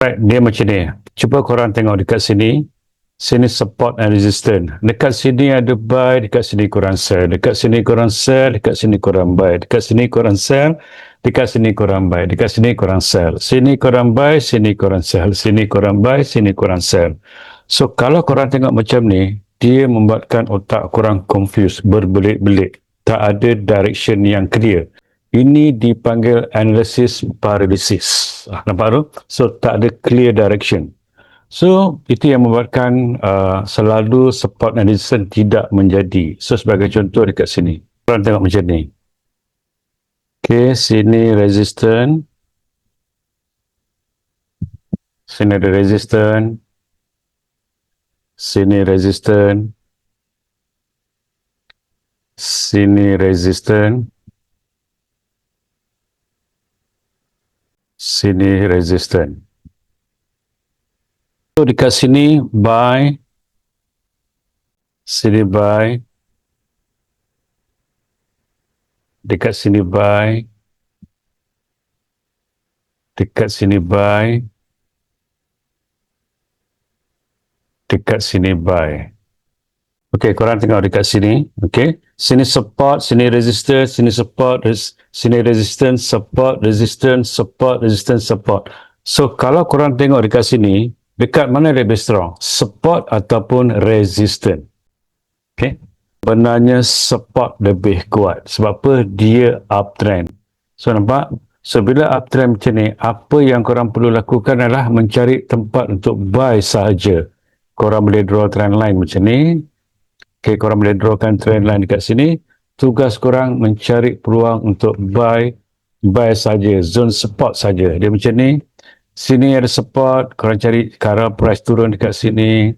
Right, dia macam ni. Cuba korang tengok dekat sini. Sini support and resistance. Dekat sini ada buy, dekat sini korang sell. Dekat sini korang sell, dekat sini korang buy. Dekat sini korang sell, dekat sini korang buy. Dekat sini korang sell. Sini korang buy, sini korang sell. Sini korang buy, sini korang sell. So, kalau korang tengok macam ni, dia membuatkan otak korang confused, berbelit-belit. Tak ada direction yang clear. Ini dipanggil analysis paralysis. Nampak tu? So, tak ada clear direction. So, itu yang membuatkan selalu support and resistance tidak menjadi. So, sebagai contoh dekat sini. Korang tengok macam ni. Okay, sini resistance. Sini ada resistance. Sini resistance. Sini resistance. Sini resistance. So, dekat sini buy. Sini buy. Dekat sini buy. Dekat sini buy. Dekat sini buy. Okey, korang tengok dekat sini. Okey, sini support, sini resistance, sini support, sini resistance, support, resistance, support, resistance, support. So, kalau korang tengok dekat sini, dekat mana lebih strong? Support ataupun resistance? Okey, sebenarnya support lebih kuat. Sebab apa? Dia uptrend. So, nampak? So, bila uptrend macam ni, apa yang korang perlu lakukan adalah mencari tempat untuk buy sahaja. Korang boleh draw trend line macam ni. Okay, korang boleh drawkan trend line dekat sini. Tugas korang mencari peluang untuk buy saja, zone support saja. Dia macam ni. Sini ada support, korang cari cara price turun dekat sini.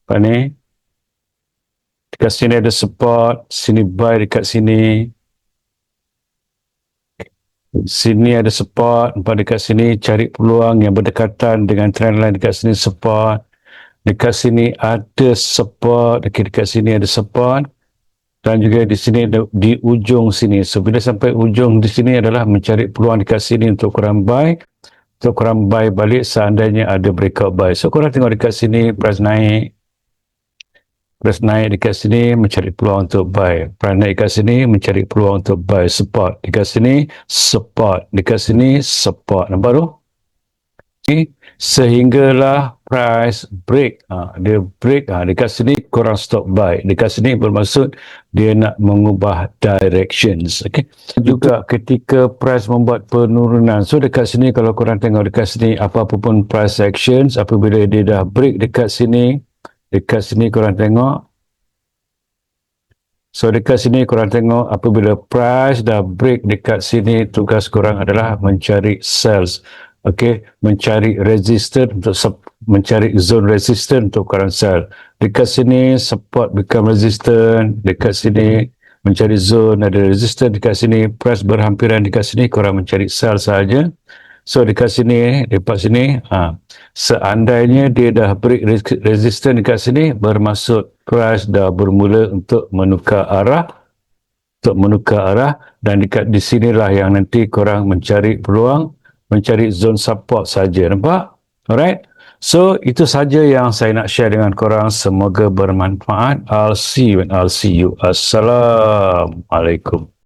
Apa ni? Dekat sini ada support, sini buy dekat sini. Sini ada support, nampak dekat sini cari peluang yang berdekatan dengan trend line dekat sini support. Dekat sini ada support, dekat sini ada support dan juga di sini di ujung sini. So, bila sampai ujung di sini adalah mencari peluang dekat sini untuk korang buy. Untuk korang buy balik seandainya ada breakout buy. So, korang tengok dekat sini price naik. Price naik dekat sini mencari peluang untuk buy. Price naik dekat sini mencari peluang untuk buy. Support. Dekat sini support. Dekat sini support. Nampak tu? Okay. Sehinggalah price break. Dia break. Dekat sini korang stop buy. Dekat sini bermaksud dia nak mengubah directions. Okay. Juga ketika price membuat penurunan. So dekat sini kalau korang tengok dekat sini apa-apa pun price actions apabila dia dah break dekat sini. Dekat sini korang tengok. So dekat sini korang tengok apabila price dah break dekat sini, tugas korang adalah mencari sales. Okey, mencari resistance untuk mencari zone resistance untuk korang sell. Dekat sini support become resistance, dekat sini mencari zone ada resistance, dekat sini price berhampiran dekat sini korang mencari sell saja. So dekat sini, seandainya dia dah break resistance dekat sini, bermaksud price dah bermula untuk menukar arah, dan dekat di sinilah yang nanti korang mencari peluang, mencari zone support saja. Nampak? Alright? So, itu saja yang saya nak share dengan korang. Semoga bermanfaat. I'll see you when I'll see you. Assalamualaikum.